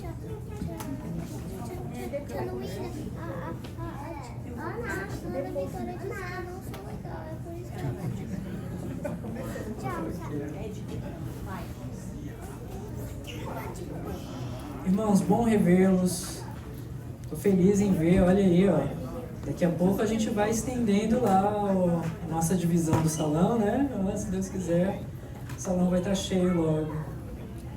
Tia Luísa, a Ana acha toda a Vitória disse que eu não sou legal, é por isso que eu tchau. Irmãos, bom revê-los. Estou feliz em ver, olha aí, ó. Daqui a pouco a gente vai estendendo lá a nossa divisão do salão, né? Se Deus quiser, o salão vai estar cheio logo.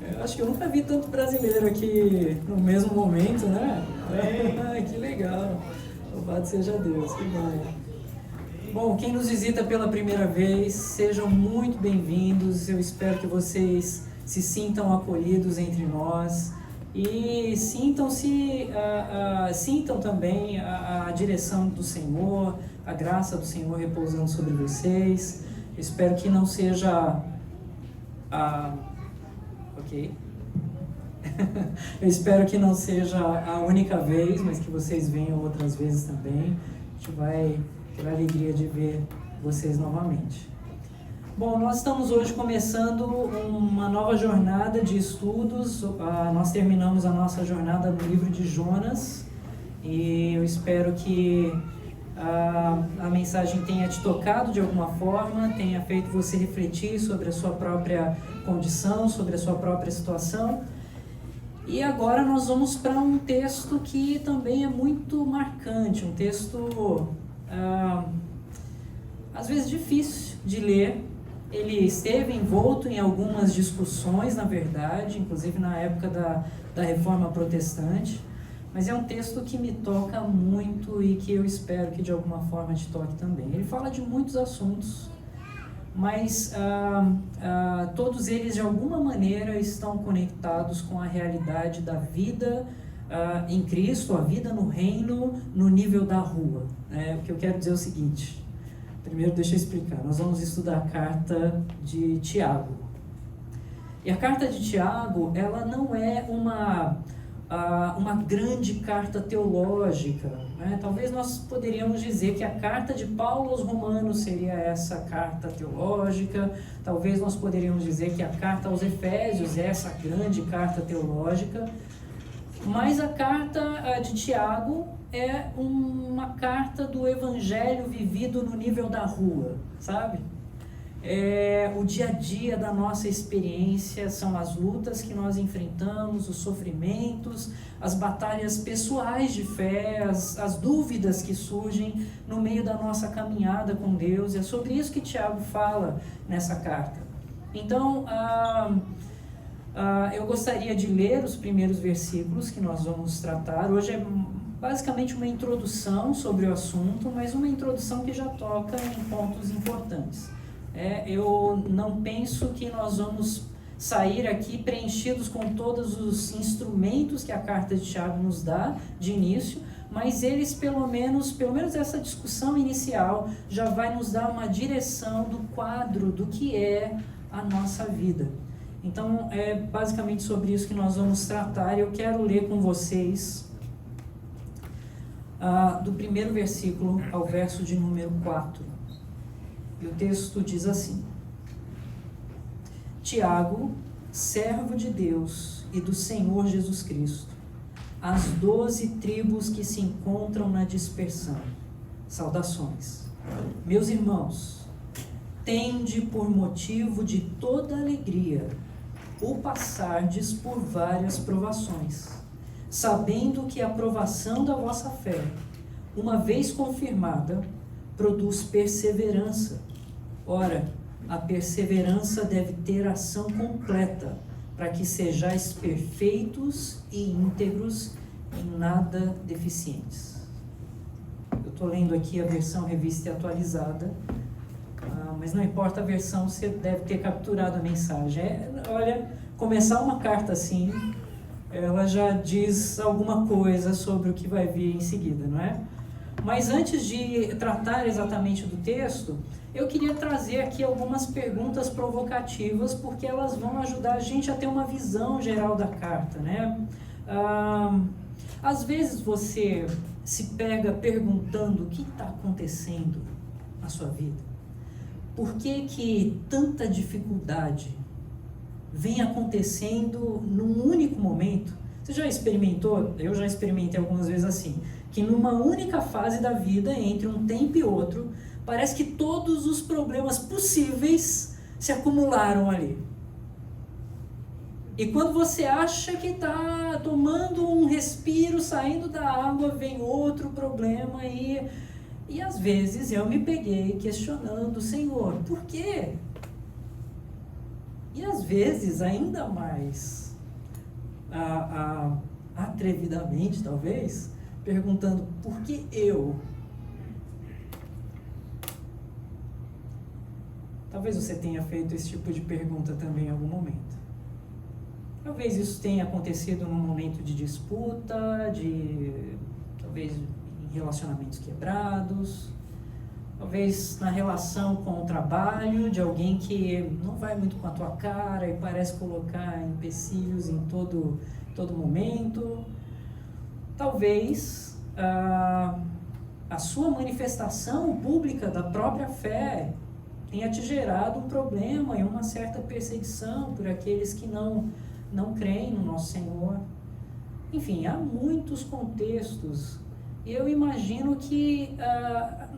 Eu acho que eu nunca vi tanto brasileiro aqui no mesmo momento, né? Que legal. Louvado seja Deus, que bom. Bom, quem nos visita pela primeira vez, sejam muito bem-vindos. Eu espero que vocês se sintam acolhidos entre nós e sintam também a direção do Senhor, a graça do Senhor repousando sobre vocês. Eu espero que não seja eu espero que não seja a única vez, mas que vocês venham outras vezes também. A gente vai ter a alegria de ver vocês novamente. Bom, nós estamos hoje começando uma nova jornada de estudos. Nós terminamos a nossa jornada no livro de Jonas e eu espero que a mensagem tenha te tocado de alguma forma, tenha feito você refletir sobre a sua própria condição, sobre a sua própria situação. E agora nós vamos para um texto que também é muito marcante, um texto às vezes difícil de ler. Ele esteve envolto em algumas discussões, na verdade, inclusive na época da Reforma Protestante, mas é um texto que me toca muito e que eu espero que de alguma forma te toque também. Ele fala de muitos assuntos, mas todos eles de alguma maneira estão conectados com a realidade da vida em Cristo, a vida no reino, no nível da rua. O que eu quero dizer é o seguinte: primeiro deixa eu explicar, nós vamos estudar a carta de Tiago. E a carta de Tiago, ela não é uma grande carta teológica, né? Talvez nós poderíamos dizer que a carta de Paulo aos Romanos seria essa carta teológica, talvez nós poderíamos dizer que a carta aos Efésios é essa grande carta teológica, mas a carta de Tiago é uma carta do evangelho vivido no nível da rua, sabe? O dia a dia da nossa experiência, são as lutas que nós enfrentamos, os sofrimentos, as batalhas pessoais de fé, as dúvidas que surgem no meio da nossa caminhada com Deus. É sobre isso que Tiago fala nessa carta. Então, eu gostaria de ler os primeiros versículos que nós vamos tratar. Hoje é basicamente uma introdução sobre o assunto, mas uma introdução que já toca em pontos importantes. Eu não penso que nós vamos sair aqui preenchidos com todos os instrumentos que a carta de Tiago nos dá de início, mas eles pelo menos essa discussão inicial já vai nos dar uma direção do quadro do que é a nossa vida. Então é basicamente sobre isso que nós vamos tratar. Eu quero ler com vocês do primeiro versículo ao verso de número 4. E o texto diz assim: Tiago, servo de Deus e do Senhor Jesus Cristo, às 12 tribos que se encontram na dispersão, saudações. Meus irmãos, tende por motivo de toda alegria o passardes por várias provações, sabendo que a provação da vossa fé, uma vez confirmada, produz perseverança. Ora, a perseverança deve ter ação completa, para que sejais perfeitos e íntegros, em nada deficientes. Eu estou lendo aqui a versão revista e atualizada, mas não importa a versão, você deve ter capturado a mensagem. Olha, começar uma carta assim, ela já diz alguma coisa sobre o que vai vir em seguida, não é? Mas antes de tratar exatamente do texto, eu queria trazer aqui algumas perguntas provocativas, porque elas vão ajudar a gente a ter uma visão geral da carta, né? Às vezes você se pega perguntando o que está acontecendo na sua vida. Por que tanta dificuldade vem acontecendo num único momento? Você já experimentou? Eu já experimentei algumas vezes assim, que numa única fase da vida, entre um tempo e outro, parece que todos os problemas possíveis se acumularam ali. E quando você acha que está tomando um respiro, saindo da água, vem outro problema e às vezes eu me peguei questionando, Senhor, por quê? E às vezes, ainda mais atrevidamente, talvez, perguntando, por que eu? Talvez você tenha feito esse tipo de pergunta também em algum momento. Talvez isso tenha acontecido num momento de disputa, talvez em relacionamentos quebrados, talvez na relação com o trabalho, de alguém que não vai muito com a tua cara e parece colocar empecilhos em todo momento. Talvez a sua manifestação pública da própria fé tenha te gerado um problema e uma certa perseguição por aqueles que não creem no nosso Senhor. Enfim, há muitos contextos. E eu imagino que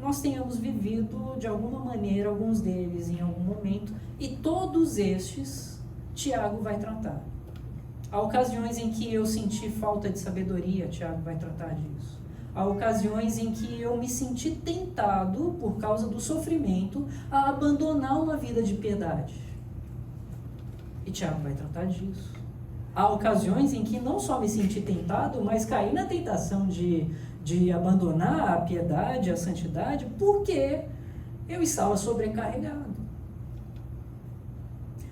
nós tenhamos vivido, de alguma maneira, alguns deles em algum momento, e todos estes, Tiago vai tratar. Há ocasiões em que eu senti falta de sabedoria, Tiago vai tratar disso. Há ocasiões em que eu me senti tentado, por causa do sofrimento, a abandonar uma vida de piedade. E Tiago vai tratar disso. Há ocasiões em que não só me senti tentado, mas caí na tentação de abandonar a piedade, a santidade, porque eu estava sobrecarregado.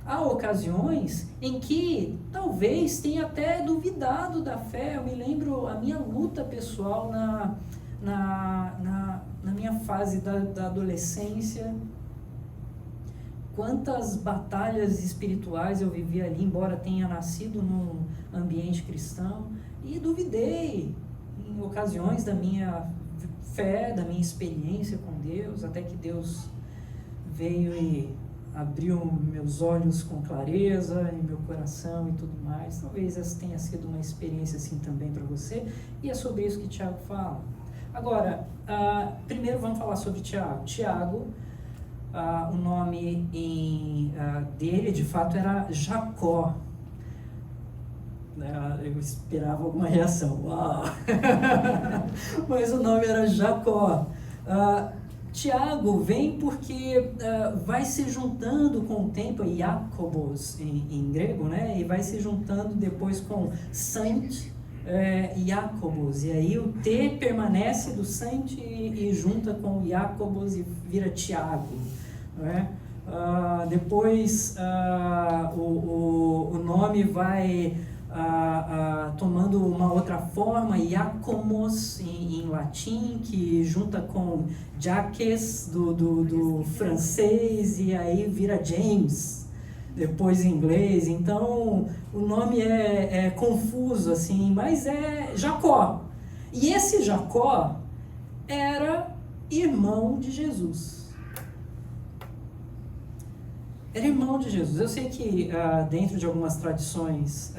Há ocasiões em que talvez tenha até duvidado da fé. Eu me lembro a minha luta pessoal na minha fase da adolescência. Quantas batalhas espirituais eu vivi ali, embora tenha nascido num ambiente cristão, e duvidei em ocasiões da minha fé, da minha experiência com Deus, até que Deus veio e abriu meus olhos com clareza e meu coração e tudo mais. Talvez essa tenha sido uma experiência assim também para você, e é sobre isso que Tiago fala. Agora, primeiro vamos falar sobre Tiago. Tiago, o nome dele de fato era Jacó. Eu esperava alguma reação. Uau! Mas o nome era Jacó. Tiago vem porque vai se juntando com o tempo, Iacobos em grego, né? E vai se juntando depois com Sant Iacobos. E aí o T permanece do Sant e junta com Iacobos e vira Tiago. Né? Depois o nome vai tomando uma outra forma, Iacomos em latim, que junta com Jacques do francês, e aí vira James, depois em inglês. Então o nome é confuso assim, mas é Jacó. E esse Jacó era irmão de Jesus. Era irmão de Jesus. Eu sei que dentro de algumas tradições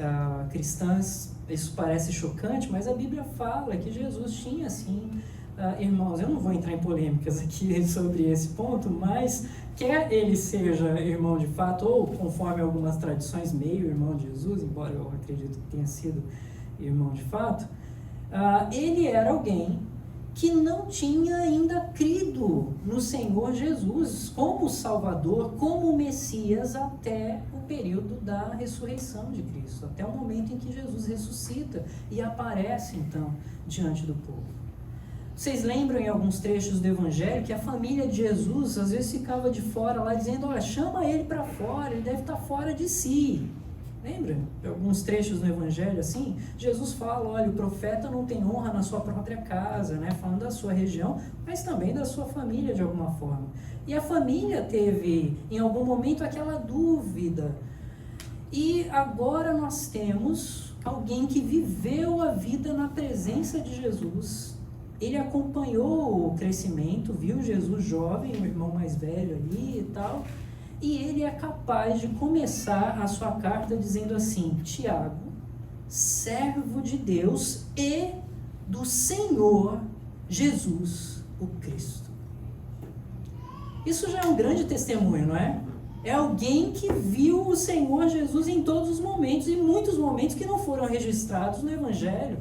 cristãs isso parece chocante, mas a Bíblia fala que Jesus tinha, sim, irmãos. Eu não vou entrar em polêmicas aqui sobre esse ponto, mas quer ele seja irmão de fato, ou conforme algumas tradições, meio irmão de Jesus, embora eu acredito que tenha sido irmão de fato, ele era alguém que não tinha ainda crido no Senhor Jesus como Salvador, como Messias, até o período da ressurreição de Cristo, até o momento em que Jesus ressuscita e aparece, então, diante do povo. Vocês lembram em alguns trechos do Evangelho que a família de Jesus, às vezes, ficava de fora lá, dizendo, olha, chama ele para fora, ele deve estar fora de si. Lembra? Alguns trechos no Evangelho assim, Jesus fala, olha, o profeta não tem honra na sua própria casa, né? Falando da sua região, mas também da sua família de alguma forma. E a família teve, em algum momento, aquela dúvida. E agora nós temos alguém que viveu a vida na presença de Jesus. Ele acompanhou o crescimento, viu Jesus jovem, o irmão mais velho ali e tal, e ele é capaz de começar a sua carta dizendo assim, Tiago, servo de Deus e do Senhor Jesus, o Cristo. Isso já é um grande testemunho, não é? É alguém que viu o Senhor Jesus em todos os momentos, e muitos momentos que não foram registrados no Evangelho.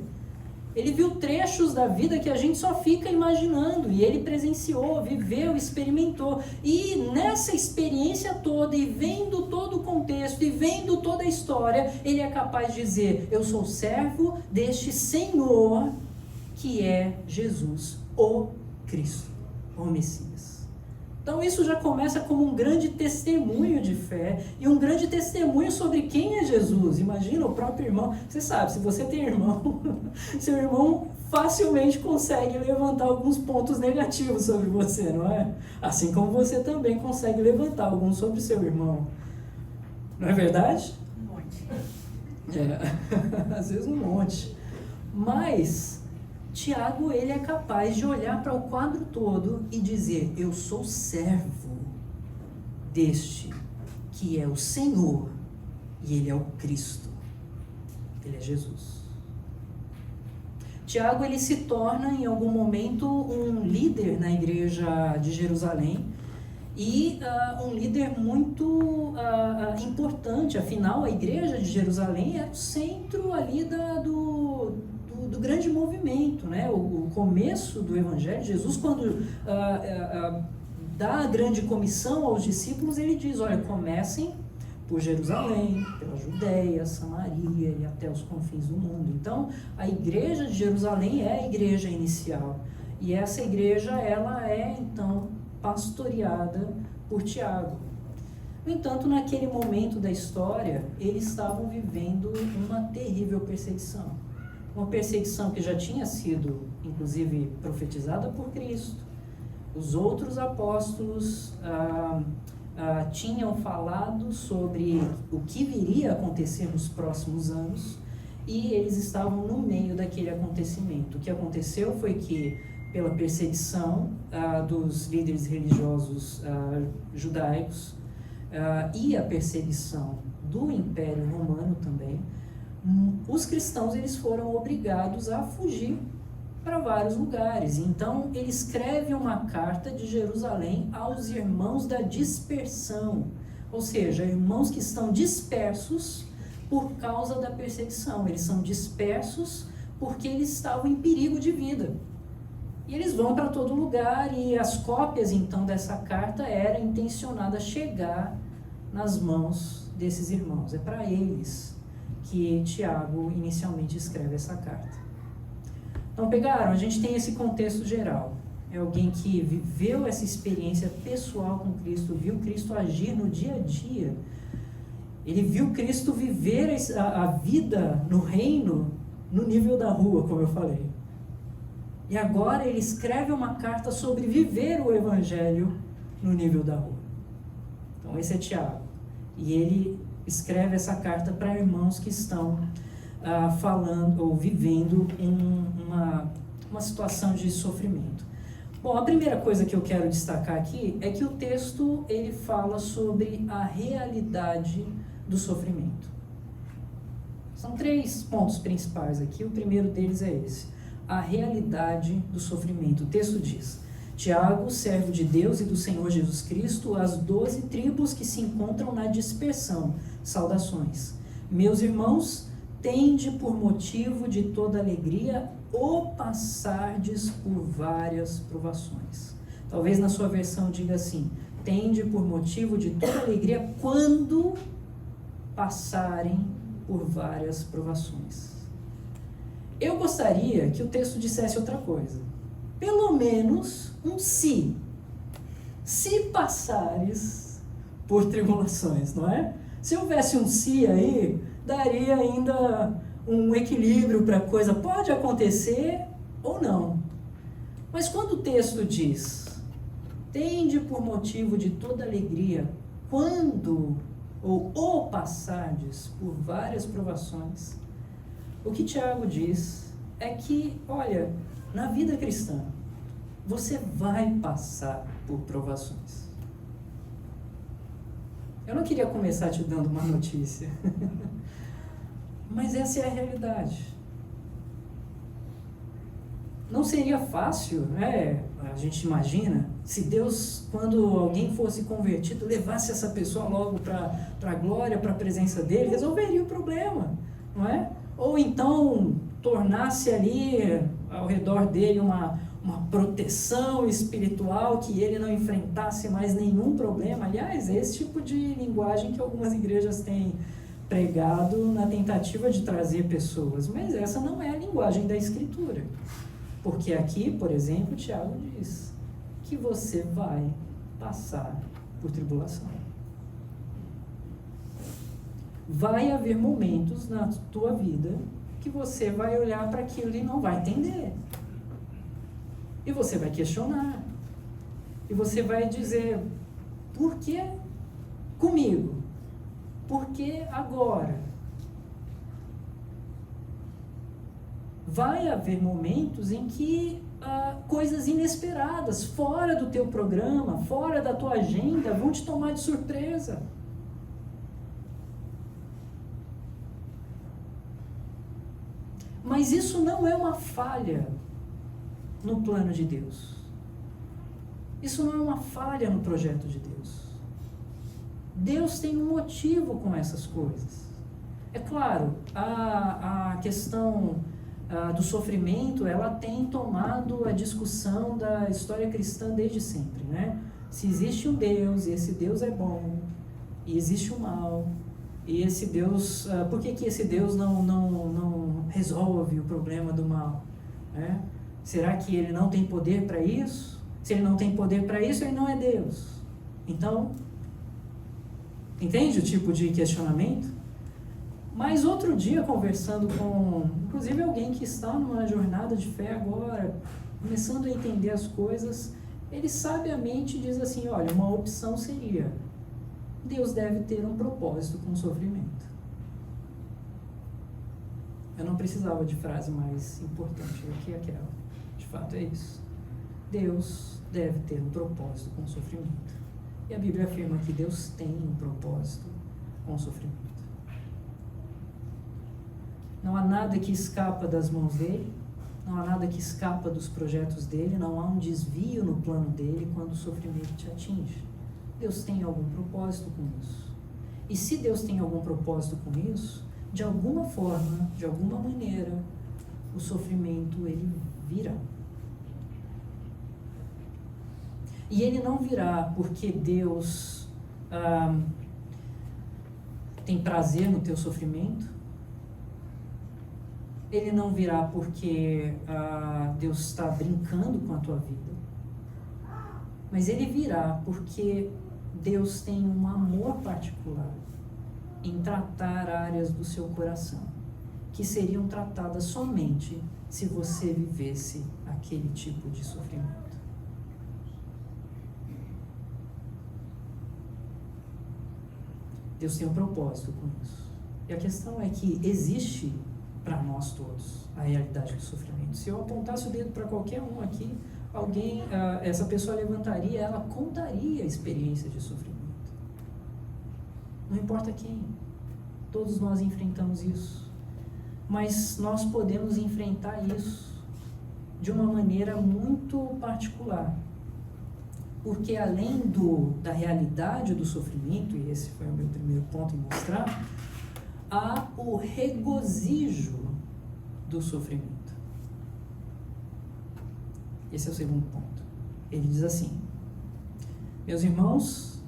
Ele viu trechos da vida que a gente só fica imaginando, e ele presenciou, viveu, experimentou. E nessa experiência toda, e vendo todo o contexto, e vendo toda a história, ele é capaz de dizer: eu sou servo deste Senhor, que é Jesus, o Cristo, o Messias. Então isso já começa como um grande testemunho de fé, e um grande testemunho sobre quem é Jesus. Imagina o próprio irmão. Você sabe, se você tem irmão, seu irmão facilmente consegue levantar alguns pontos negativos sobre você, não é? Assim como você também consegue levantar alguns sobre seu irmão. Não é verdade? Um monte. Às vezes um monte. Mas Tiago, ele é capaz de olhar para o quadro todo e dizer: eu sou servo deste que é o Senhor, e ele é o Cristo, ele é Jesus. Tiago, ele se torna em algum momento um líder na igreja de Jerusalém, e um líder muito importante. Afinal, a igreja de Jerusalém é o centro ali do grande movimento, né? O começo do Evangelho. Jesus, quando dá a grande comissão aos discípulos, ele diz: olha, comecem por Jerusalém, pela Judéia, Samaria e até os confins do mundo. Então, a igreja de Jerusalém é a igreja inicial, e essa igreja, ela é então pastoreada por Tiago. No entanto, naquele momento da história, eles estavam vivendo uma terrível perseguição. Uma perseguição que já tinha sido, inclusive, profetizada por Cristo. Os outros apóstolos tinham falado sobre o que viria a acontecer nos próximos anos, e eles estavam no meio daquele acontecimento. O que aconteceu foi que, pela perseguição dos líderes religiosos judaicos e a perseguição do Império Romano também, os cristãos, eles foram obrigados a fugir para vários lugares. Então ele escreve uma carta de Jerusalém aos irmãos da dispersão, ou seja, irmãos que estão dispersos por causa da perseguição. Eles são dispersos porque eles estavam em perigo de vida. E eles vão para todo lugar, e as cópias então dessa carta eram intencionadas a chegar nas mãos desses irmãos. É para eles que Tiago inicialmente escreve essa carta. Então pegaram, a gente tem esse contexto geral. É alguém que viveu essa experiência pessoal com Cristo, viu Cristo agir no dia a dia. Ele viu Cristo viver a vida no reino, no nível da rua, como eu falei. E agora ele escreve uma carta sobre viver o Evangelho no nível da rua. Então esse é Tiago. E ele escreve essa carta para irmãos que estão falando ou vivendo uma situação de sofrimento. Bom, a primeira coisa que eu quero destacar aqui é que o texto, ele fala sobre a realidade do sofrimento. São 3 pontos principais aqui. O primeiro deles é esse: a realidade do sofrimento. O texto diz: Tiago, servo de Deus e do Senhor Jesus Cristo, às 12 tribos que se encontram na dispersão, saudações. Meus irmãos, tende por motivo de toda alegria o passardes por várias provações. Talvez na sua versão diga assim: tende por motivo de toda alegria quando passarem por várias provações. Eu gostaria que o texto dissesse outra coisa. Pelo menos um se. Se passares por tribulações, não é? Se houvesse um se aí, daria ainda um equilíbrio para a coisa. Pode acontecer ou não. Mas quando o texto diz: tende por motivo de toda alegria quando ou o passardes por várias provações, o que Tiago diz é que, olha, na vida cristã, você vai passar por provações. Eu não queria começar te dando uma notícia, Mas essa é a realidade. Não seria fácil, né? A gente imagina, se Deus, quando alguém fosse convertido, levasse essa pessoa logo para a glória, para a presença dele, resolveria o problema, não é? Ou então tornasse ali ao redor dele uma proteção espiritual, que ele não enfrentasse mais nenhum problema. Aliás, é esse tipo de linguagem que algumas igrejas têm pregado na tentativa de trazer pessoas, mas essa não é a linguagem da Escritura. Porque aqui, por exemplo, Tiago diz que você vai passar por tribulação. Vai haver momentos na tua vida que você vai olhar para aquilo e não vai entender. E você vai questionar. E você vai dizer, por que comigo? Por que agora? Vai haver momentos em que coisas inesperadas, fora do teu programa, fora da tua agenda, vão te tomar de surpresa. Mas isso não é uma falha no plano de Deus. Isso não é uma falha no projeto de Deus. Deus tem um motivo com essas coisas. É claro, a questão do sofrimento, ela tem tomado a discussão da história cristã desde sempre, né? Se existe um Deus, e esse Deus é bom, e existe o mal, e esse Deus, por que esse Deus não resolve o problema do mal, né? Será que ele não tem poder para isso? Se ele não tem poder para isso, ele não é Deus. Então, entende o tipo de questionamento? Mas outro dia, conversando com, inclusive, alguém que está numa jornada de fé agora, começando a entender as coisas, ele sabiamente diz assim, olha, uma opção seria, Deus deve ter um propósito com o sofrimento. Eu não precisava de frase mais importante do que aquela. De fato é isso. Deus deve ter um propósito com o sofrimento. E a Bíblia afirma que Deus tem um propósito com o sofrimento. Não há nada que escapa das mãos dele, não há nada que escapa dos projetos dele, não há um desvio no plano dele quando o sofrimento te atinge. Deus tem algum propósito com isso. E se Deus tem algum propósito com isso, de alguma forma, de alguma maneira, o sofrimento ele virá. E ele não virá porque Deus tem prazer no teu sofrimento. Ele não virá porque Deus está brincando com a tua vida. Mas ele virá porque Deus tem um amor particular em tratar áreas do seu coração que seriam tratadas somente se você vivesse aquele tipo de sofrimento. Deus tem um propósito com isso. E a questão é que existe para nós todos a realidade do sofrimento. Se eu apontasse o dedo para qualquer um aqui, essa pessoa levantaria, ela contaria a experiência de sofrimento. Não importa quem, todos nós enfrentamos isso. Mas nós podemos enfrentar isso de uma maneira muito particular. Porque além da realidade do sofrimento, e esse foi o meu primeiro ponto em mostrar, há o regozijo do sofrimento. Esse é o segundo ponto. Ele diz assim: meus irmãos,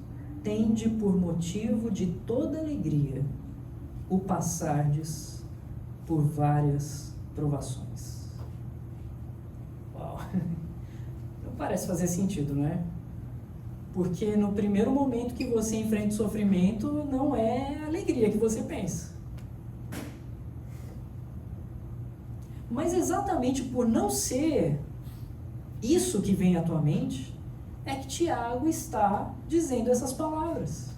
tende por motivo de toda alegria o passardes por várias provações. Uau! Não parece fazer sentido, não é? Porque no primeiro momento que você enfrenta o sofrimento, não é a alegria que você pensa. Mas exatamente por não ser isso que vem à tua mente, é que Tiago está dizendo essas palavras.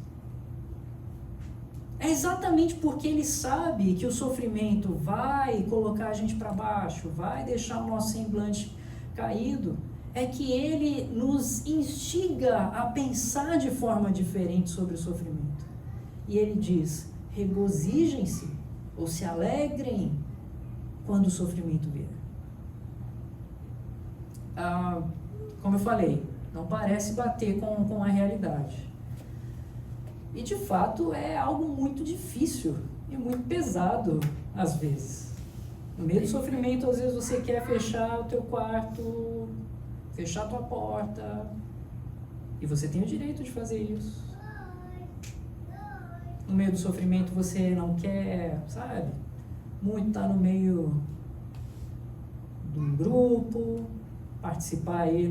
É exatamente porque ele sabe que o sofrimento vai colocar a gente para baixo, vai deixar o nosso semblante caído, é que ele nos instiga a pensar de forma diferente sobre o sofrimento. E ele diz, regozijem-se, ou se alegrem quando o sofrimento vier. Como eu falei, não parece bater com a realidade. E de fato é algo muito difícil e muito pesado às vezes. No meio do sofrimento, às vezes você quer fechar o teu quarto, fechar a tua porta, e você tem o direito de fazer isso. No meio do sofrimento você não quer, sabe, muito estar no meio de um grupo, participar aí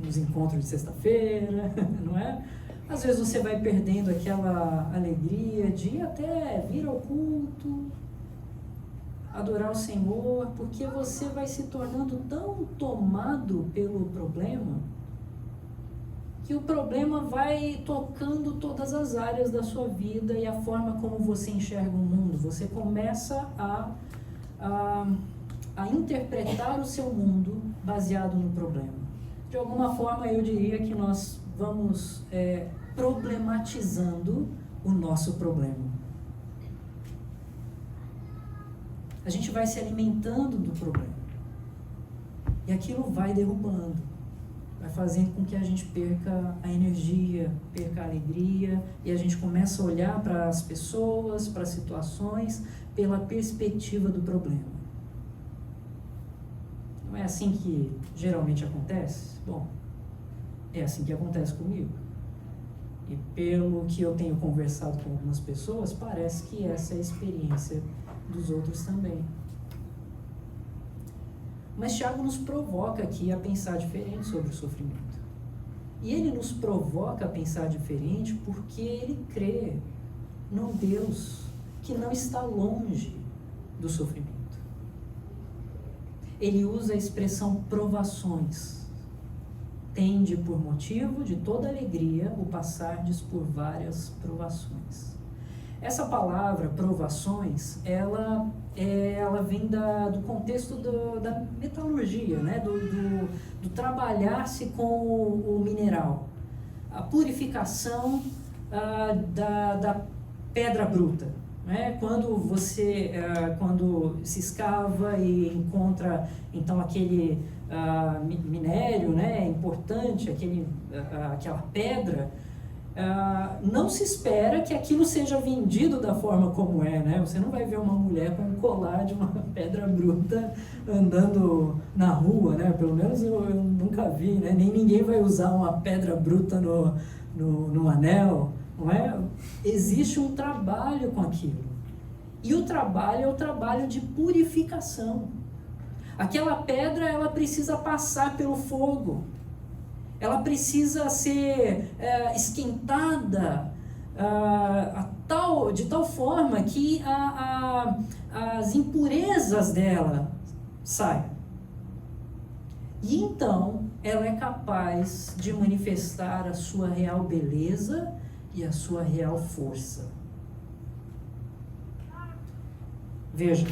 nos encontros de sexta-feira, não é? Às vezes você vai perdendo aquela alegria de ir até vir ao culto, adorar o Senhor, porque você vai se tornando tão tomado pelo problema, que o problema vai tocando todas as áreas da sua vida e a forma como você enxerga o mundo. Você começa a interpretar o seu mundo baseado no problema. De alguma forma, eu diria que nós vamos problematizando o nosso problema. A gente vai se alimentando do problema. E aquilo vai derrubando. Vai fazendo com que a gente perca a energia, perca a alegria, e a gente começa a olhar para as pessoas, para as situações, pela perspectiva do problema. Não é assim que geralmente acontece? Bom, é assim que acontece comigo. E pelo que eu tenho conversado com algumas pessoas, parece que essa é a experiência dos outros também. Mas Tiago nos provoca aqui a pensar diferente sobre o sofrimento. E ele nos provoca a pensar diferente porque ele crê num Deus que não está longe do sofrimento. Ele usa a expressão provações. Tende por motivo de toda alegria o passardes por várias provações. Essa palavra, provações, ela vem do contexto da metalurgia, né? do trabalhar-se com o mineral. A purificação da pedra bruta. Né? Quando se escava e encontra, então, aquele minério, né, importante, aquela pedra, não se espera que aquilo seja vendido da forma como é, né? Você não vai ver uma mulher com um colar de uma pedra bruta andando na rua, né? Pelo menos eu nunca vi, né? Nem ninguém vai usar uma pedra bruta no anel, não é? Existe um trabalho com aquilo. E o trabalho é o trabalho de purificação. Aquela pedra, ela precisa passar pelo fogo. Ela precisa ser esquentada de tal forma que as impurezas dela saiam. E então ela é capaz de manifestar a sua real beleza e a sua real força. Veja,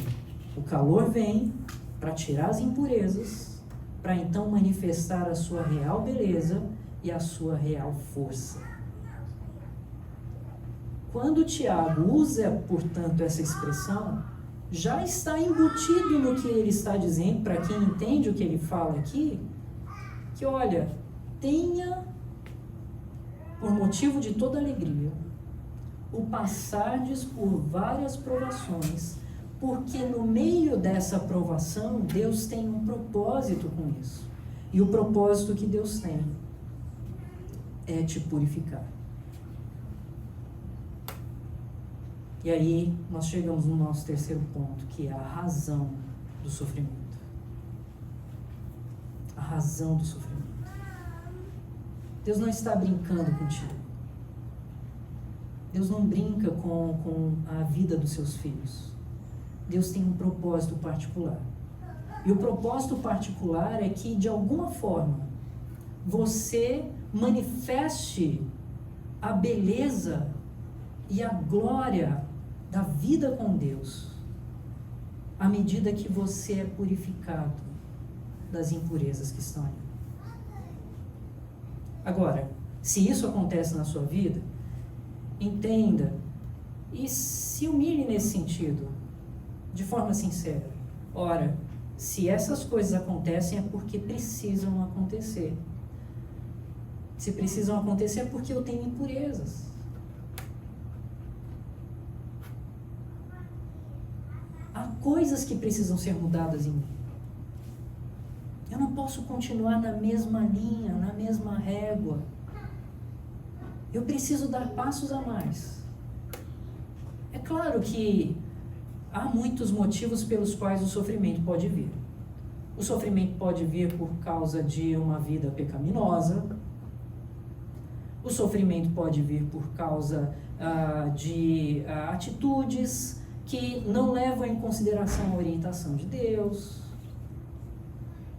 o calor vem para tirar as impurezas, para então manifestar a sua real beleza e a sua real força. Quando Tiago usa, portanto, essa expressão, já está embutido no que ele está dizendo, para quem entende o que ele fala aqui, que olha, tenha, por motivo de toda alegria, o passardes por várias provações, porque no meio dessa provação, Deus tem um propósito com isso. E o propósito que Deus tem é te purificar. E aí, nós chegamos no nosso terceiro ponto, que é a razão do sofrimento. A razão do sofrimento. Deus não está brincando contigo. Deus não brinca com a vida dos seus filhos. Deus tem um propósito particular. E o propósito particular é que, de alguma forma, você manifeste a beleza e a glória da vida com Deus, à medida que você é purificado das impurezas que estão aí. Agora, se isso acontece na sua vida, entenda e se humilhe nesse sentido, de forma sincera. Ora, se essas coisas acontecem é porque precisam acontecer. Se precisam acontecer é porque eu tenho impurezas. Há coisas que precisam ser mudadas em mim. Eu não posso continuar na mesma linha, na mesma régua. Eu preciso dar passos a mais. É claro que há muitos motivos pelos quais o sofrimento pode vir. O sofrimento pode vir por causa de uma vida pecaminosa. O sofrimento pode vir por causa de atitudes que não levam em consideração a orientação de Deus.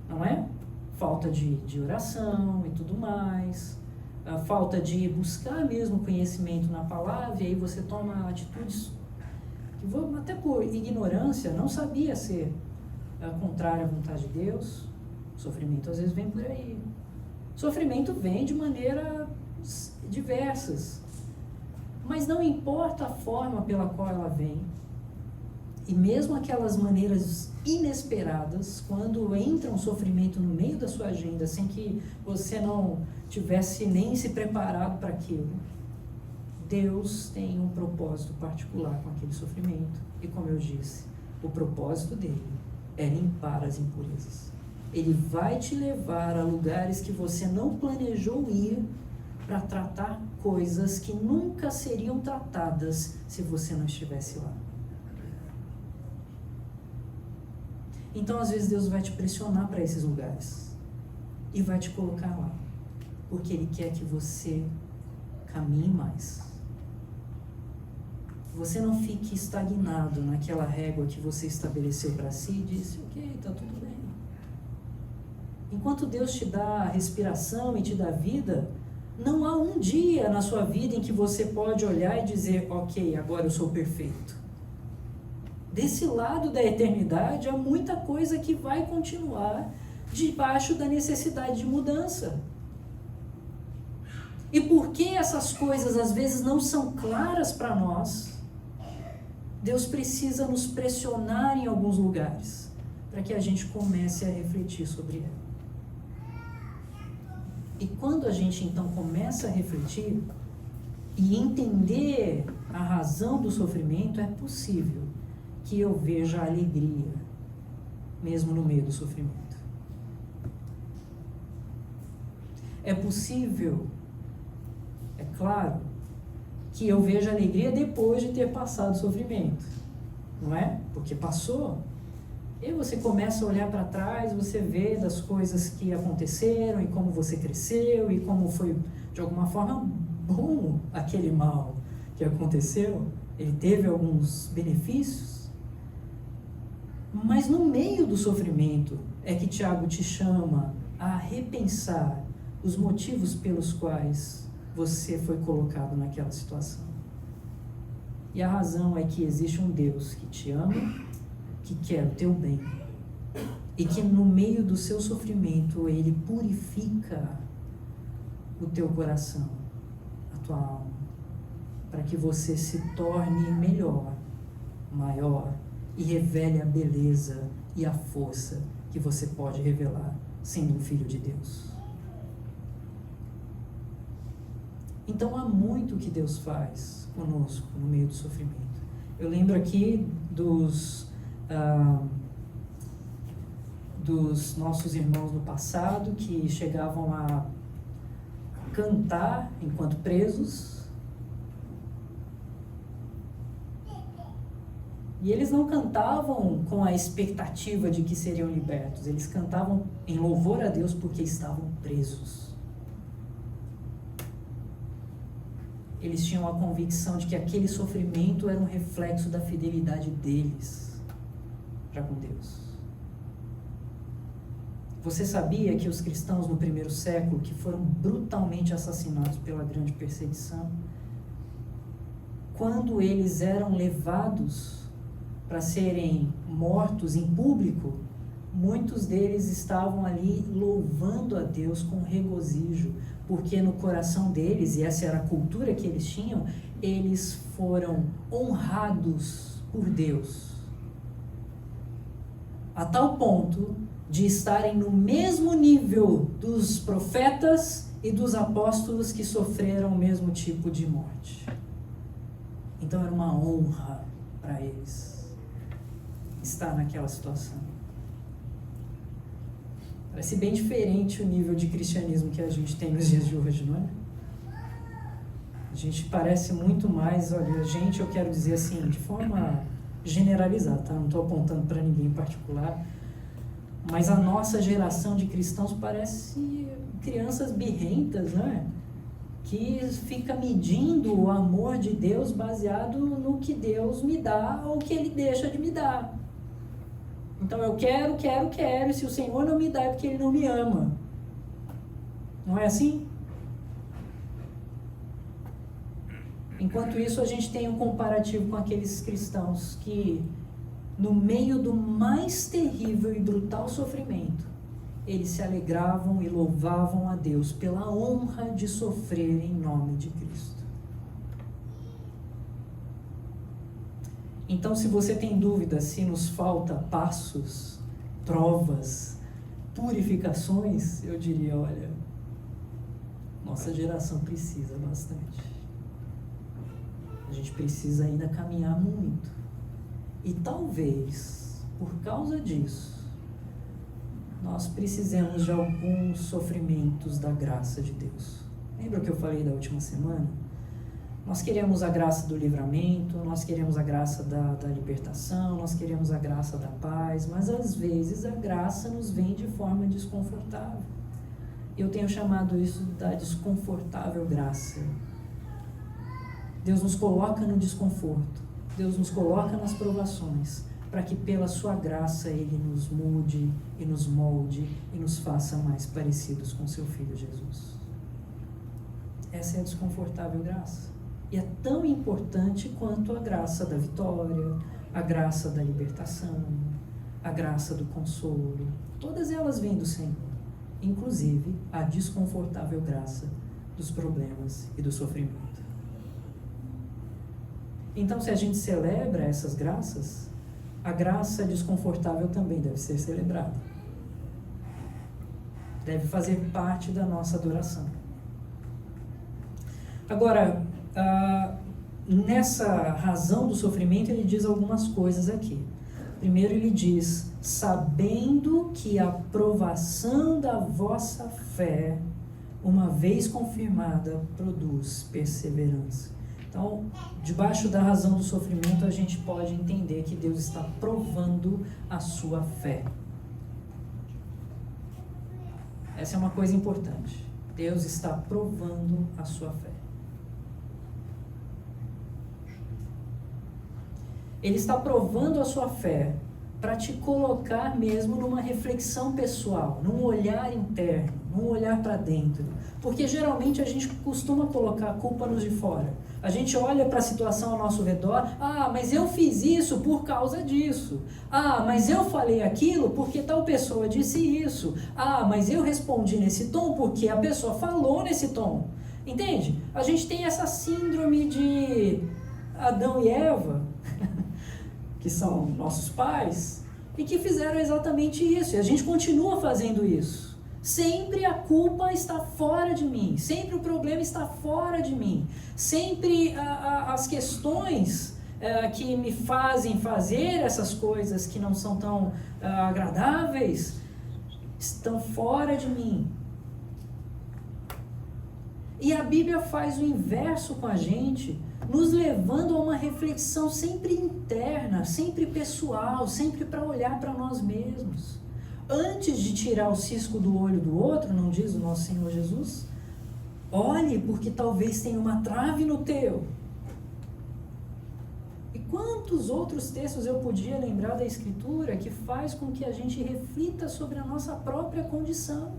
Não é? Falta de oração e tudo mais. A falta de buscar mesmo conhecimento na palavra, e aí você toma atitudes que, até por ignorância, não sabia ser contrária à vontade de Deus. O sofrimento às vezes vem por aí. O sofrimento vem de maneiras diversas, mas não importa a forma pela qual ela vem, e mesmo aquelas maneiras inesperadas, quando entra um sofrimento no meio da sua agenda, sem que você não tivesse nem se preparado para aquilo, Deus tem um propósito particular com aquele sofrimento. E como eu disse, o propósito dele é limpar as impurezas. Ele vai te levar a lugares que você não planejou ir, para tratar coisas que nunca seriam tratadas se você não estivesse lá. Então, às vezes, Deus vai te pressionar para esses lugares e vai te colocar lá, porque Ele quer que você caminhe mais. Você não fique estagnado naquela régua que você estabeleceu para si e disse, ok, está tudo bem. Enquanto Deus te dá respiração e te dá vida, não há um dia na sua vida em que você pode olhar e dizer, ok, agora eu sou perfeito. Desse lado da eternidade, há muita coisa que vai continuar debaixo da necessidade de mudança. E porque essas coisas às vezes não são claras para nós, Deus precisa nos pressionar em alguns lugares, para que a gente comece a refletir sobre ela. E quando a gente então começa a refletir e entender a razão do sofrimento, é possível que eu veja a alegria, mesmo no meio do sofrimento. É possível, é claro, que eu veja a alegria depois de ter passado o sofrimento, não é? Porque passou. E você começa a olhar para trás, você vê das coisas que aconteceram e como você cresceu e como foi, de alguma forma, bom aquele mal que aconteceu. Ele teve alguns benefícios. Mas no meio do sofrimento é que Tiago te chama a repensar os motivos pelos quais você foi colocado naquela situação. E a razão é que existe um Deus que te ama, que quer o teu bem, e que no meio do seu sofrimento Ele purifica o teu coração, a tua alma, para que você se torne melhor, maior, e revele a beleza e a força que você pode revelar sendo um filho de Deus. Então há muito que Deus faz conosco no meio do sofrimento. Eu lembro aqui dos nossos irmãos no passado que chegavam a cantar enquanto presos. E eles não cantavam com a expectativa de que seriam libertos. Eles cantavam em louvor a Deus porque estavam presos. Eles tinham a convicção de que aquele sofrimento era um reflexo da fidelidade deles para com Deus. Você sabia que os cristãos no primeiro século, que foram brutalmente assassinados pela grande perseguição, quando eles eram levados para serem mortos em público, muitos deles estavam ali louvando a Deus com regozijo, porque no coração deles, e essa era a cultura que eles tinham, eles foram honrados por Deus, a tal ponto de estarem no mesmo nível dos profetas e dos apóstolos que sofreram o mesmo tipo de morte. Então era uma honra para eles estar naquela situação. Parece bem diferente o nível de cristianismo que a gente tem nos dias de hoje, não é? A gente parece muito mais, olha, gente, eu quero dizer assim, de forma generalizada, tá? Não estou apontando para ninguém em particular, mas a nossa geração de cristãos parece crianças birrentas, né? Que fica medindo o amor de Deus baseado no que Deus me dá ou que Ele deixa de me dar. Então eu quero, e se o Senhor não me dá é porque Ele não me ama. Não é assim? Enquanto isso, a gente tem um comparativo com aqueles cristãos que, no meio do mais terrível e brutal sofrimento, eles se alegravam e louvavam a Deus pela honra de sofrer em nome de Cristo. Então, se você tem dúvida se nos falta passos, provas, purificações, eu diria, olha, nossa geração precisa bastante. A gente precisa ainda caminhar muito. E talvez, por causa disso, nós precisamos de alguns sofrimentos da graça de Deus. Lembra o que eu falei da última semana? Nós queremos a graça do livramento, nós queremos a graça da libertação, nós queremos a graça da paz, mas às vezes a graça nos vem de forma desconfortável. Eu tenho chamado isso da desconfortável graça. Deus nos coloca no desconforto, Deus nos coloca nas provações, para que pela sua graça Ele nos mude e nos molde e nos faça mais parecidos com seu Filho Jesus. Essa é a desconfortável graça. E é tão importante quanto a graça da vitória, a graça da libertação, a graça do consolo. Todas elas vêm do Senhor, inclusive a desconfortável graça dos problemas e do sofrimento. Então, se a gente celebra essas graças, a graça desconfortável também deve ser celebrada. Deve fazer parte da nossa adoração. Agora, nessa razão do sofrimento, ele diz algumas coisas aqui. Primeiro ele diz, sabendo que a provação da vossa fé, uma vez confirmada, produz perseverança. Então, debaixo da razão do sofrimento, a gente pode entender que Deus está provando a sua fé. Essa é uma coisa importante. Deus está provando a sua fé. Ele está provando a sua fé para te colocar mesmo numa reflexão pessoal, num olhar interno, num olhar para dentro. Porque geralmente a gente costuma colocar a culpa nos de fora. A gente olha para a situação ao nosso redor, mas eu fiz isso por causa disso. Mas eu falei aquilo porque tal pessoa disse isso. Mas eu respondi nesse tom porque a pessoa falou nesse tom. Entende? A gente tem essa síndrome de Adão e Eva, que são nossos pais, e que fizeram exatamente isso. E a gente continua fazendo isso. Sempre a culpa está fora de mim, sempre o problema está fora de mim, sempre as questões que me fazem fazer essas coisas que não são tão agradáveis estão fora de mim. E a Bíblia faz o inverso com a gente, nos levando a uma reflexão sempre interna, sempre pessoal, sempre para olhar para nós mesmos. Antes de tirar o cisco do olho do outro, não diz o nosso Senhor Jesus? Olhe, porque talvez tenha uma trave no teu. E quantos outros textos eu podia lembrar da Escritura que faz com que a gente reflita sobre a nossa própria condição?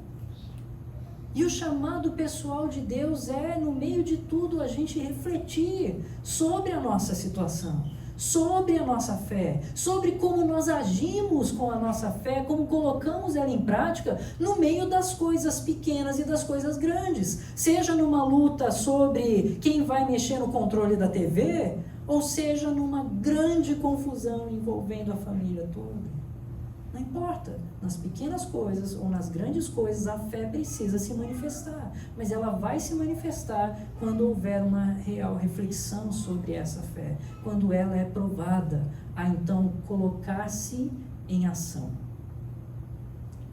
E o chamado pessoal de Deus é, no meio de tudo, a gente refletir sobre a nossa situação, sobre a nossa fé, sobre como nós agimos com a nossa fé, como colocamos ela em prática no meio das coisas pequenas e das coisas grandes. Seja numa luta sobre quem vai mexer no controle da TV, ou seja numa grande confusão envolvendo a família toda. Não importa, nas pequenas coisas ou nas grandes coisas, a fé precisa se manifestar, mas ela vai se manifestar quando houver uma real reflexão sobre essa fé, quando ela é provada, a então colocar-se em ação.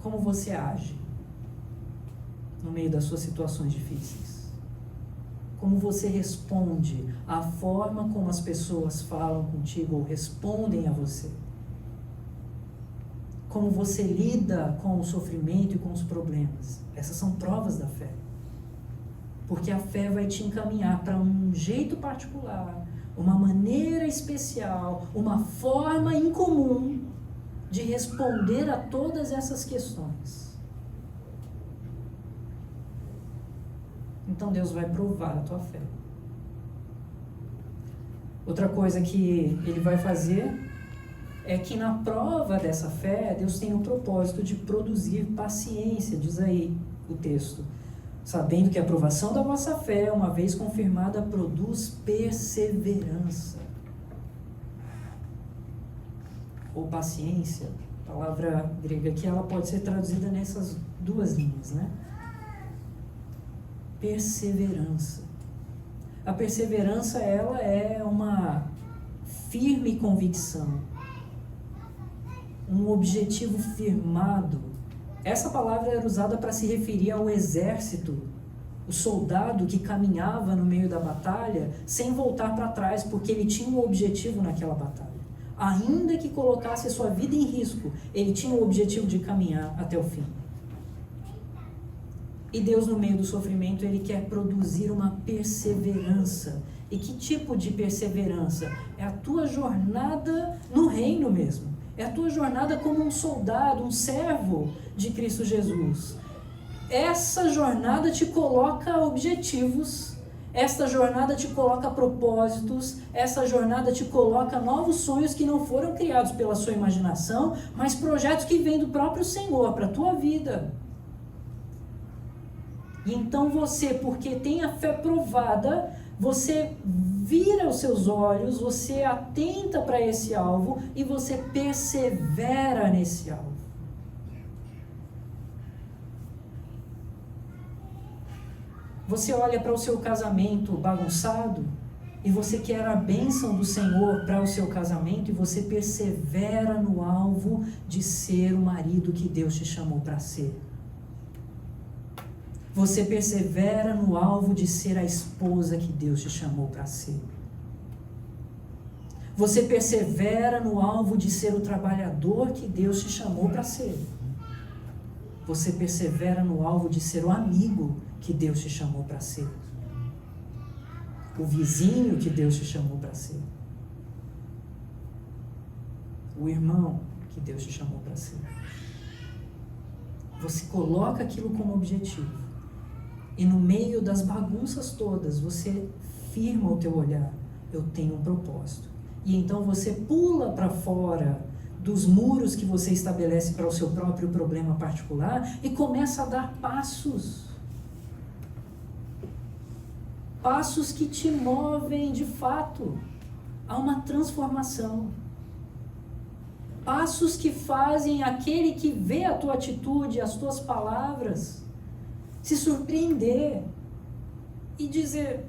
Como você age no meio das suas situações difíceis? Como você responde à forma como as pessoas falam contigo ou respondem a você? Como você lida com o sofrimento e com os problemas. Essas são provas da fé. Porque a fé vai te encaminhar para um jeito particular, uma maneira especial, uma forma incomum de responder a todas essas questões. Então Deus vai provar a tua fé. Outra coisa que Ele vai fazer é que na prova dessa fé, Deus tem o propósito de produzir paciência, diz aí o texto. Sabendo que a aprovação da vossa fé, uma vez confirmada, produz perseverança. Ou paciência, palavra grega aqui, ela pode ser traduzida nessas duas linhas, né? Perseverança. A perseverança, ela é uma firme convicção, um objetivo firmado. Essa palavra era usada para se referir ao exército, o soldado que caminhava no meio da batalha sem voltar para trás, porque ele tinha um objetivo naquela batalha. Ainda que colocasse a sua vida em risco, ele tinha o objetivo de caminhar até o fim. E Deus, no meio do sofrimento, Ele quer produzir uma perseverança. E que tipo de perseverança? É a tua jornada no reino mesmo. É a tua jornada como um soldado, um servo de Cristo Jesus. Essa jornada te coloca objetivos, essa jornada te coloca propósitos, essa jornada te coloca novos sonhos que não foram criados pela sua imaginação, mas projetos que vêm do próprio Senhor para a tua vida. E então você, porque tem a fé provada, você vira os seus olhos, você atenta para esse alvo e você persevera nesse alvo. Você olha para o seu casamento bagunçado e você quer a bênção do Senhor para o seu casamento e você persevera no alvo de ser o marido que Deus te chamou para ser. Você persevera no alvo de ser a esposa que Deus te chamou para ser. Você persevera no alvo de ser o trabalhador que Deus te chamou para ser. Você persevera no alvo de ser o amigo que Deus te chamou para ser. O vizinho que Deus te chamou para ser. O irmão que Deus te chamou para ser. Você coloca aquilo como objetivo. E no meio das bagunças todas, você firma o teu olhar. Eu tenho um propósito. E então você pula para fora dos muros que você estabelece para o seu próprio problema particular e começa a dar passos. Passos que te movem de fato a uma transformação. Passos que fazem aquele que vê a tua atitude, as tuas palavras, se surpreender e dizer: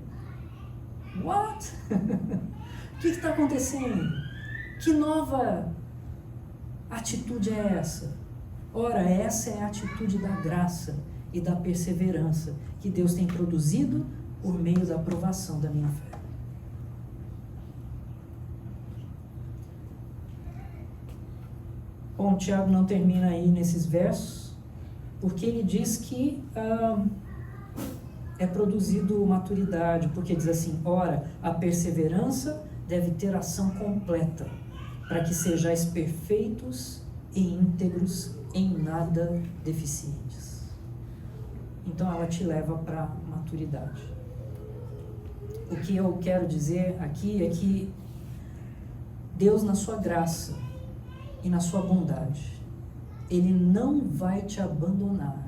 what? O que está acontecendo? Que nova atitude é essa? Ora, essa é a atitude da graça e da perseverança que Deus tem produzido por meio da aprovação da minha fé. Bom, Tiago não termina aí nesses versos, porque ele diz que é produzido maturidade, porque diz assim: ora, a perseverança deve ter ação completa, para que sejais perfeitos e íntegros, em nada deficientes. Então ela te leva para a maturidade. O que eu quero dizer aqui é que Deus, na sua graça e na sua bondade, Ele não vai te abandonar.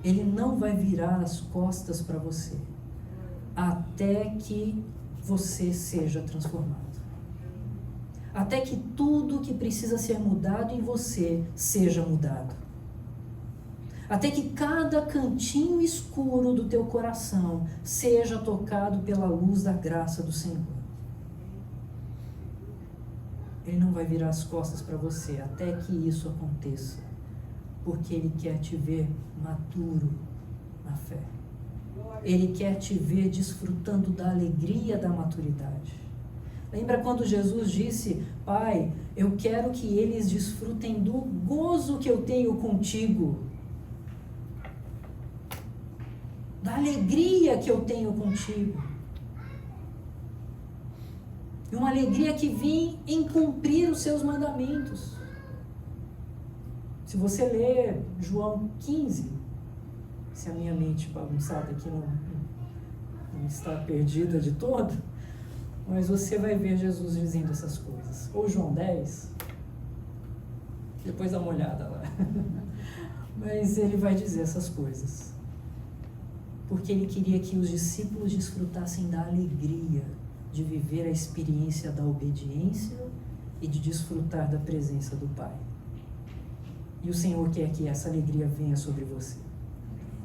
Ele não vai virar as costas para você até que você seja transformado. Até que tudo que precisa ser mudado em você seja mudado. Até que cada cantinho escuro do teu coração seja tocado pela luz da graça do Senhor. Ele não vai virar as costas para você até que isso aconteça, porque Ele quer te ver maduro na fé. Ele quer te ver desfrutando da alegria da maturidade. Lembra quando Jesus disse: Pai, eu quero que eles desfrutem do gozo que eu tenho contigo, da alegria que eu tenho contigo. E uma alegria que vem em cumprir os seus mandamentos. Se você ler João 15, se a minha mente bagunçada aqui não está perdida de todo, mas você vai ver Jesus dizendo essas coisas. Ou João 10, depois dá uma olhada lá. Mas ele vai dizer essas coisas. Porque ele queria que os discípulos desfrutassem da alegria de viver a experiência da obediência e de desfrutar da presença do Pai. E o Senhor quer que essa alegria venha sobre você.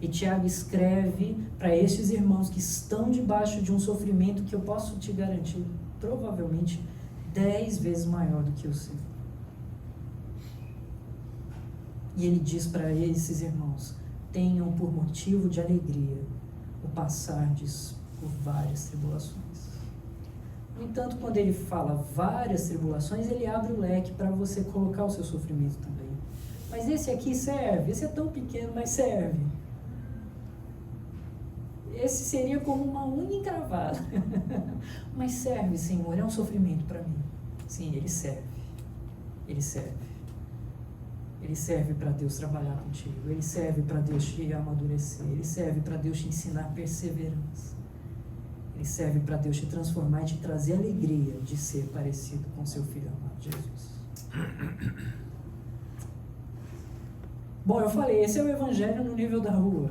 E Tiago escreve para estes irmãos que estão debaixo de um sofrimento que eu posso te garantir, provavelmente 10 vezes maior do que o seu. E ele diz para esses irmãos: tenham por motivo de alegria o passardes por várias tribulações. No entanto, quando ele fala várias tribulações, ele abre o leque para você colocar o seu sofrimento também. Mas esse aqui serve, esse é tão pequeno, mas serve. Esse seria como uma unha encravada. Mas serve, Senhor, é um sofrimento para mim. Sim, ele serve. Ele serve. Ele serve para Deus trabalhar contigo. Ele serve para Deus te amadurecer. Ele serve para Deus te ensinar perseverança. Ele serve para Deus te transformar e te trazer a alegria de ser parecido com seu Filho amado, Jesus. Bom, eu falei, esse é o Evangelho no nível da rua.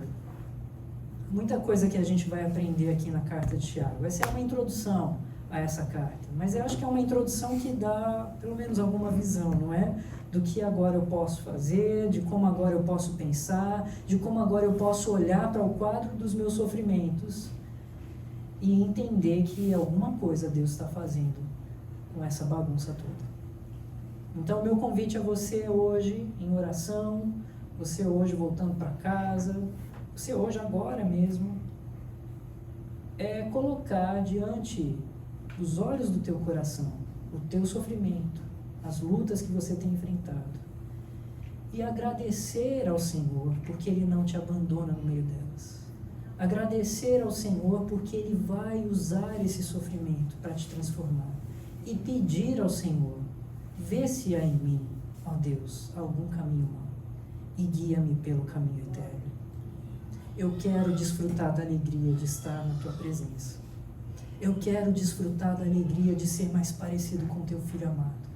Muita coisa que a gente vai aprender aqui na carta de Tiago. Essa é uma introdução a essa carta. Mas eu acho que é uma introdução que dá, pelo menos, alguma visão, não é? Do que agora eu posso fazer, de como agora eu posso pensar, de como agora eu posso olhar para o quadro dos meus sofrimentos e entender que alguma coisa Deus está fazendo com essa bagunça toda. Então, meu convite a você hoje, em oração, você hoje voltando para casa, você hoje, agora mesmo, é colocar diante dos olhos do teu coração o teu sofrimento, as lutas que você tem enfrentado, e agradecer ao Senhor porque Ele não te abandona no meio delas. Agradecer ao Senhor porque Ele vai usar esse sofrimento para te transformar. E pedir ao Senhor: vê se há em mim, ó Deus, algum caminho mau, e guia-me pelo caminho eterno. Eu quero desfrutar da alegria de estar na Tua presença. Eu quero desfrutar da alegria de ser mais parecido com Teu Filho amado.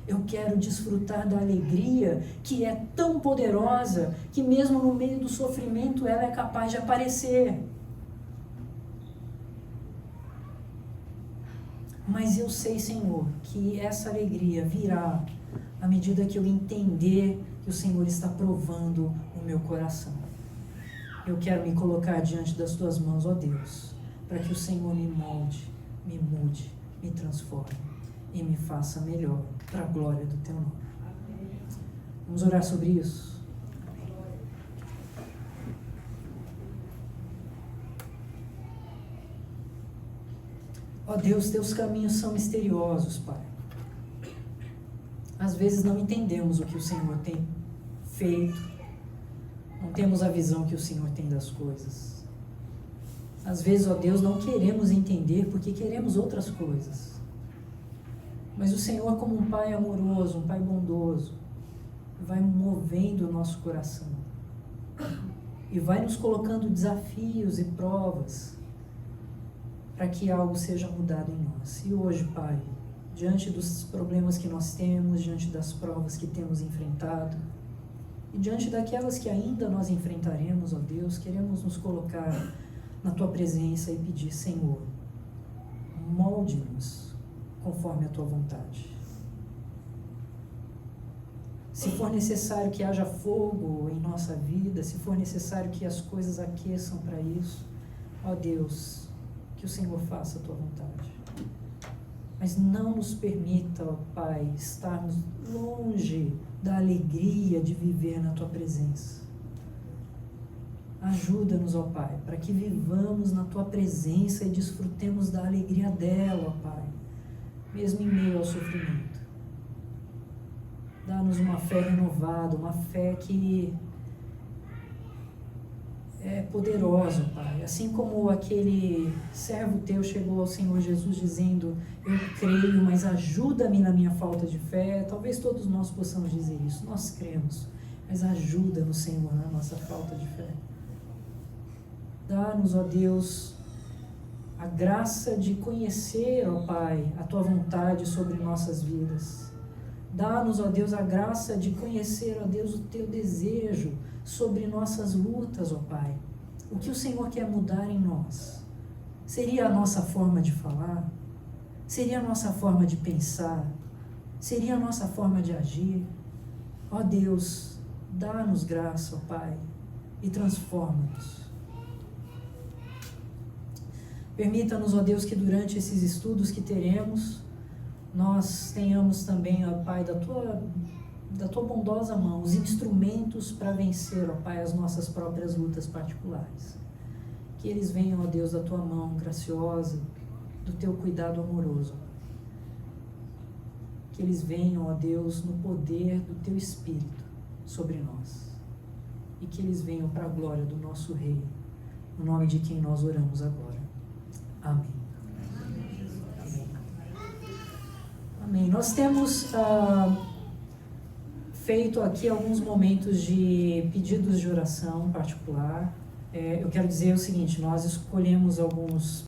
Eu quero desfrutar da alegria que é tão poderosa que mesmo no meio do sofrimento ela é capaz de aparecer. Mas eu sei, Senhor, que essa alegria virá à medida que eu entender que o Senhor está provando o meu coração. Eu quero me colocar diante das Tuas mãos, ó Deus, para que o Senhor me molde, me mude, me transforme e me faça melhor para a glória do Teu nome. Vamos orar sobre isso? Ó Deus, Teus caminhos são misteriosos, Pai. Às vezes não entendemos o que o Senhor tem feito, não temos a visão que o Senhor tem das coisas. Às vezes, ó Deus, não queremos entender porque queremos outras coisas. Mas o Senhor, como um Pai amoroso, um Pai bondoso, vai movendo o nosso coração e vai nos colocando desafios e provas para que algo seja mudado em nós. E hoje, Pai, diante dos problemas que nós temos, diante das provas que temos enfrentado e diante daquelas que ainda nós enfrentaremos, ó Deus, queremos nos colocar na Tua presença e pedir, Senhor, molde-nos conforme a Tua vontade. Se for necessário que haja fogo em nossa vida, se for necessário que as coisas aqueçam para isso, ó Deus, que o Senhor faça a Tua vontade. Mas não nos permita, ó Pai, estarmos longe da alegria de viver na Tua presença. Ajuda-nos, ó Pai, para que vivamos na Tua presença e desfrutemos da alegria dela, ó Pai, mesmo em meio ao sofrimento. Dá-nos uma fé renovada, uma fé que é poderosa, Pai. Assim como aquele servo Teu chegou ao Senhor Jesus dizendo, eu creio, mas ajuda-me na minha falta de fé. Talvez todos nós possamos dizer isso. Nós cremos, mas ajuda-nos, Senhor, na nossa falta de fé. Dá-nos, ó Deus, a graça de conhecer, ó Pai, a Tua vontade sobre nossas vidas. Dá-nos, ó Deus, a graça de conhecer, ó Deus, o Teu desejo sobre nossas lutas, ó Pai. O que o Senhor quer mudar em nós? Seria a nossa forma de falar? Seria a nossa forma de pensar? Seria a nossa forma de agir? Ó Deus, dá-nos graça, ó Pai, e transforma-nos. Permita-nos, ó Deus, que durante esses estudos que teremos, nós tenhamos também, ó Pai, da Tua bondosa mão, os instrumentos para vencer, ó Pai, as nossas próprias lutas particulares. Que eles venham, ó Deus, da Tua mão graciosa, do Teu cuidado amoroso. Que eles venham, ó Deus, no poder do Teu Espírito sobre nós. E que eles venham para a glória do nosso Rei, no nome de quem nós oramos agora. Amém. Amém. Nós temos feito aqui alguns momentos de pedidos de oração particular. Eu quero dizer o seguinte, nós escolhemos alguns